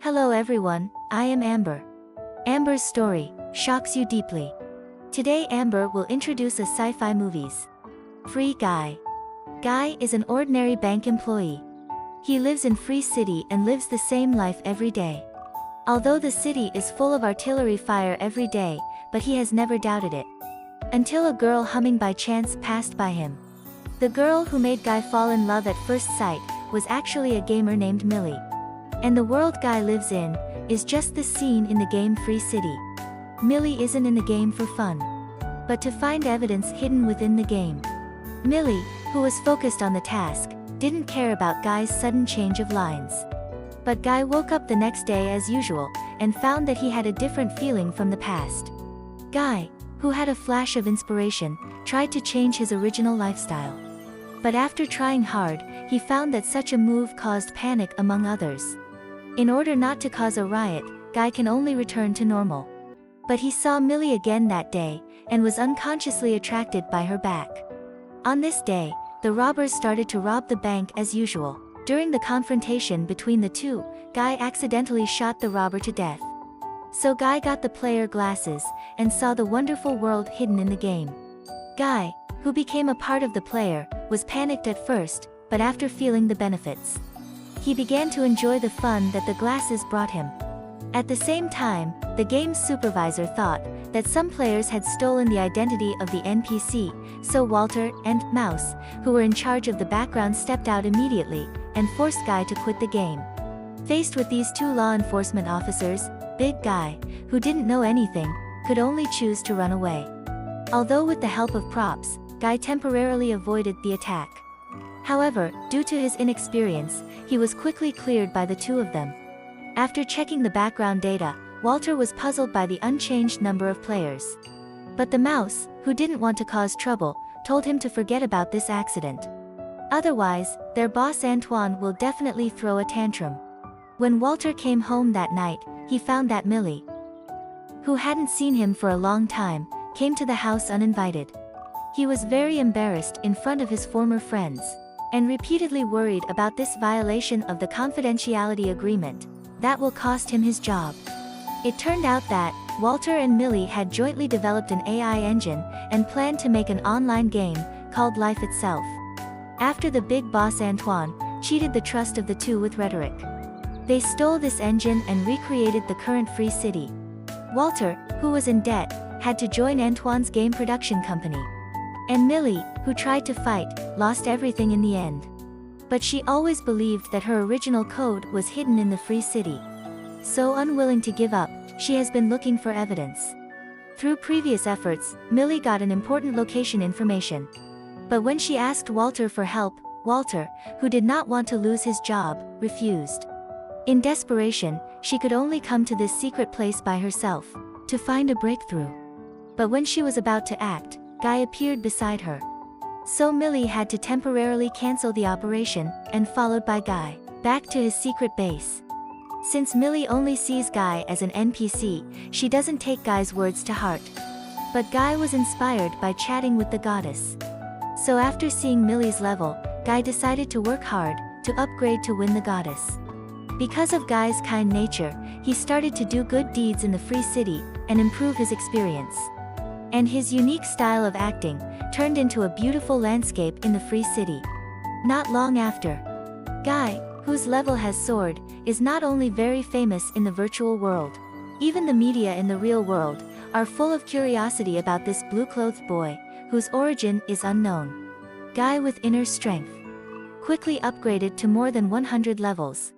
Hello everyone, I am Amber. Amber's story shocks you deeply. Today Amber will introduce a sci-fi movies. Free Guy. Guy is an ordinary bank employee. He lives in Free City and lives the same life every day. Although the city is full of artillery fire every day, but he has never doubted it. Until a girl humming by chance passed by him. The girl who made Guy fall in love at first sight was actually a gamer named Millie. And the world Guy lives in is just the scene in the game Free City. Millie isn't in the game for fun, but to find evidence hidden within the game. Millie, who was focused on the task, didn't care about Guy's sudden change of lines. But Guy woke up the next day as usual, and found that he had a different feeling from the past. Guy, who had a flash of inspiration, tried to change his original lifestyle. But after trying hard, he found that such a move caused panic among others. In order not to cause a riot, Guy can only return to normal. But he saw Millie again that day, and was unconsciously attracted by her back. On this day, the robbers started to rob the bank as usual. During the confrontation between the two, Guy accidentally shot the robber to death. So Guy got the player glasses, and saw the wonderful world hidden in the game. Guy, who became a part of the player, was panicked at first, but after feeling the benefits, he began to enjoy the fun that the glasses brought him. At the same time, the game's supervisor thought that some players had stolen the identity of the NPC, so Walter and Mouse, who were in charge of the background, stepped out immediately and forced Guy to quit the game. Faced with these two law enforcement officers, Big Guy, who didn't know anything, could only choose to run away. Although with the help of props, Guy temporarily avoided the attack. However, due to his inexperience, he was quickly cleared by the two of them. After checking the background data, Walter was puzzled by the unchanged number of players. But the mouse, who didn't want to cause trouble, told him to forget about this accident. Otherwise, their boss Antoine will definitely throw a tantrum. When Walter came home that night, he found that Millie, who hadn't seen him for a long time, came to the house uninvited. He was very embarrassed in front of his former friends, and repeatedly worried about this violation of the confidentiality agreement that will cost him his job. It turned out that Walter and Millie had jointly developed an AI engine and planned to make an online game called Life Itself. After the big boss Antoine cheated the trust of the two with rhetoric, they stole this engine and recreated the current Free City. Walter, who was in debt, had to join Antoine's game production company. And Millie, who tried to fight, lost everything in the end. But she always believed that her original code was hidden in the Free City. So unwilling to give up, she has been looking for evidence. Through previous efforts, Millie got an important location information. But when she asked Walter for help, Walter, who did not want to lose his job, refused. In desperation, she could only come to this secret place by herself to find a breakthrough. But when she was about to act, Guy appeared beside her. So Millie had to temporarily cancel the operation, and followed by Guy back to his secret base. Since Millie only sees Guy as an NPC, she doesn't take Guy's words to heart. But Guy was inspired by chatting with the goddess. So after seeing Millie's level, Guy decided to work hard to upgrade to win the goddess. Because of Guy's kind nature, he started to do good deeds in the Free City and improve his experience. And his unique style of acting turned into a beautiful landscape in the Free City. Not long after, Guy, whose level has soared, is not only very famous in the virtual world. Even the media in the real world are full of curiosity about this blue-clothed boy, whose origin is unknown. Guy with inner strength quickly upgraded to more than 100 levels.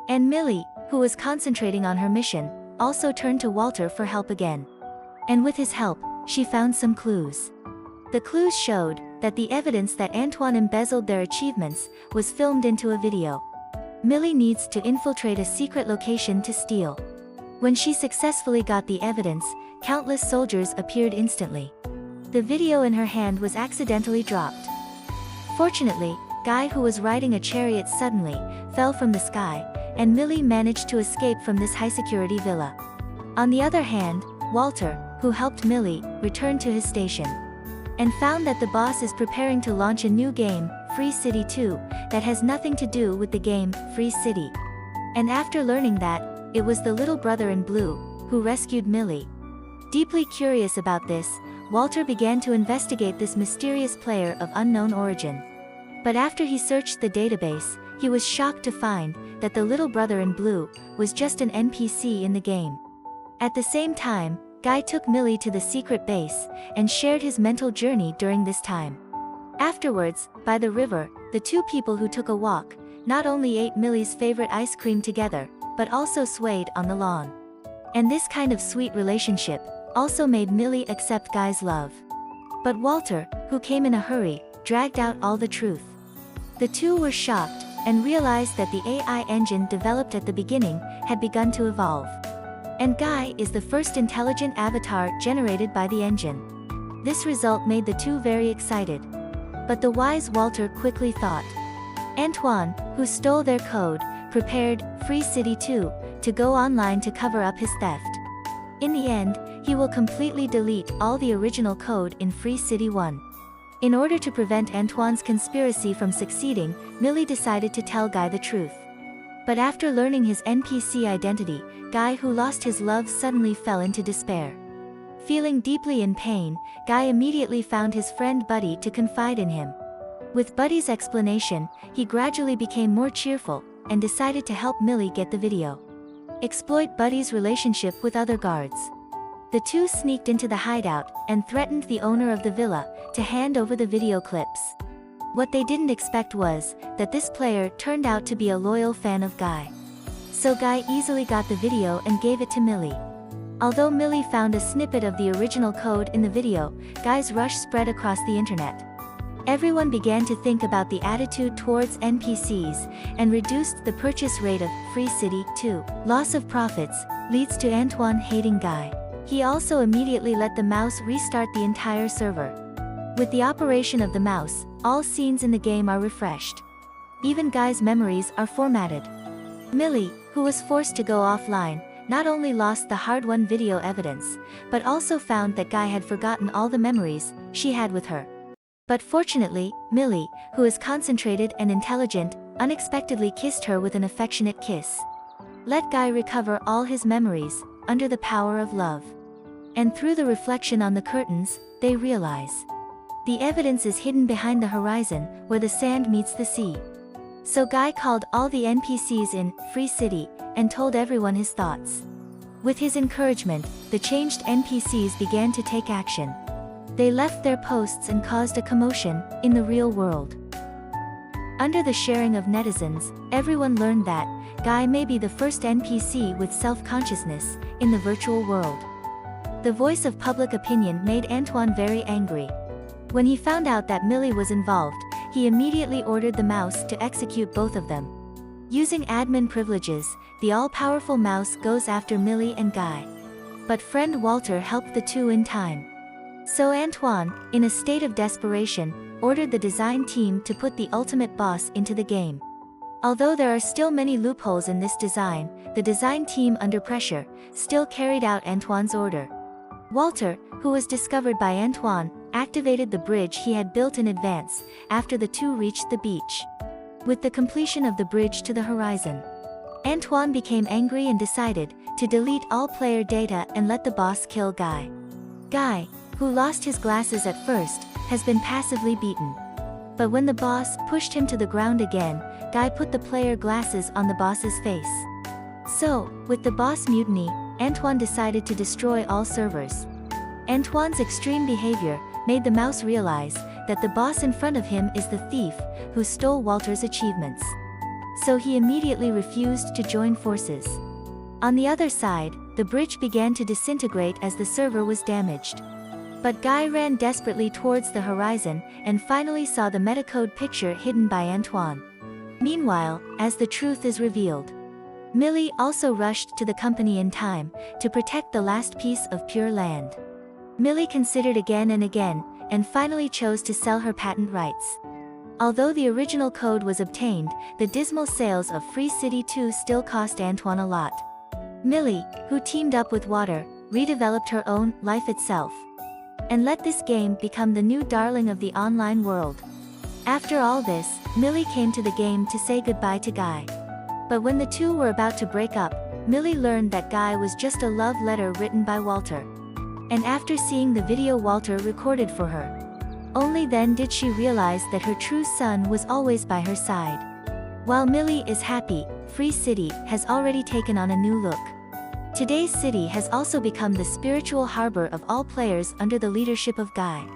And Millie, who was concentrating on her mission, also turned to Walter for help again. And with his help, she found some clues. The clues showed that the evidence that Antoine embezzled their achievements was filmed into a video. Millie needs to infiltrate a secret location to steal. When she successfully got the evidence, countless soldiers appeared instantly. The video in her hand was accidentally dropped. Fortunately, Guy, who was riding a chariot, suddenly fell from the sky, and Millie managed to escape from this high-security villa. On the other hand, Walter, who helped Millie, returned to his station and found that the boss is preparing to launch a new game, Free City 2, that has nothing to do with the game, Free City. And after learning that, it was the little brother in blue, who rescued Millie. Deeply curious about this, Walter began to investigate this mysterious player of unknown origin. But after he searched the database, he was shocked to find that the little brother in blue was just an NPC in the game. At the same time, Guy took Millie to the secret base and shared his mental journey during this time. Afterwards, by the river, the two people who took a walk not only ate Millie's favorite ice cream together, but also swayed on the lawn. And this kind of sweet relationship also made Millie accept Guy's love. But Walter, who came in a hurry, dragged out all the truth. The two were shocked and realized that the AI engine developed at the beginning had begun to evolve. And Guy is the first intelligent avatar generated by the engine. This result made the two very excited. But the wise Walter quickly thought. Antoine, who stole their code, prepared Free City 2 to go online to cover up his theft. In the end, he will completely delete all the original code in Free City 1. In order to prevent Antoine's conspiracy from succeeding, Millie decided to tell Guy the truth. But after learning his NPC identity, Guy, who lost his love, suddenly fell into despair. Feeling deeply in pain, Guy immediately found his friend Buddy to confide in him. With Buddy's explanation, he gradually became more cheerful and decided to help Millie get the video. Exploit Buddy's relationship with other guards. The two sneaked into the hideout and threatened the owner of the villa to hand over the video clips. What they didn't expect was that this player turned out to be a loyal fan of Guy. So Guy easily got the video and gave it to Millie. Although Millie found a snippet of the original code in the video, Guy's rush spread across the internet. Everyone began to think about the attitude towards NPCs and reduced the purchase rate of Free City 2. Loss of profits leads to Antoine hating Guy. He also immediately let the mouse restart the entire server. With the operation of the mouse, all scenes in the game are refreshed. Even Guy's memories are formatted. Millie, who was forced to go offline, not only lost the hard-won video evidence, but also found that Guy had forgotten all the memories she had with her. But fortunately, Millie, who is concentrated and intelligent, unexpectedly kissed her with an affectionate kiss. Let Guy recover all his memories, under the power of love. And through the reflection on the curtains, they realize. The evidence is hidden behind the horizon, where the sand meets the sea. So Guy called all the NPCs in Free City, and told everyone his thoughts. With his encouragement, the changed NPCs began to take action. They left their posts and caused a commotion in the real world. Under the sharing of netizens, everyone learned that Guy may be the first NPC with self-consciousness in the virtual world. The voice of public opinion made Antoine very angry. When he found out that Millie was involved, he immediately ordered the mouse to execute both of them. Using admin privileges, the all-powerful mouse goes after Millie and Guy. But friend Walter helped the two in time. So Antoine, in a state of desperation, ordered the design team to put the ultimate boss into the game. Although there are still many loopholes in this design, the design team, under pressure, still carried out Antoine's order. Walter, who was discovered by Antoine, activated the bridge he had built in advance after the two reached the beach. With the completion of the bridge to the horizon, Antoine became angry and decided to delete all player data and let the boss kill Guy. Guy, who lost his glasses at first, has been passively beaten. But when the boss pushed him to the ground again, Guy put the player glasses on the boss's face. So, with the boss mutiny, Antoine decided to destroy all servers. Antoine's extreme behavior made the mouse realize that the boss in front of him is the thief who stole Walter's achievements. So he immediately refused to join forces. On the other side, the bridge began to disintegrate as the server was damaged. But Guy ran desperately towards the horizon and finally saw the metacode picture hidden by Antoine. Meanwhile, as the truth is revealed, Millie also rushed to the company in time to protect the last piece of pure land. Millie considered again and again, and finally chose to sell her patent rights. Although the original code was obtained, the dismal sales of Free City 2 still cost Antoine a lot. Millie, who teamed up with Water, redeveloped her own life itself, and let this game become the new darling of the online world. After all this, Millie came to the game to say goodbye to Guy. But when the two were about to break up, Millie learned that Guy was just a love letter written by Walter. And after seeing the video Walter recorded for her, only then did she realize that her true son was always by her side. While Millie is happy, Free City has already taken on a new look. Today's city has also become the spiritual harbor of all players under the leadership of Guy.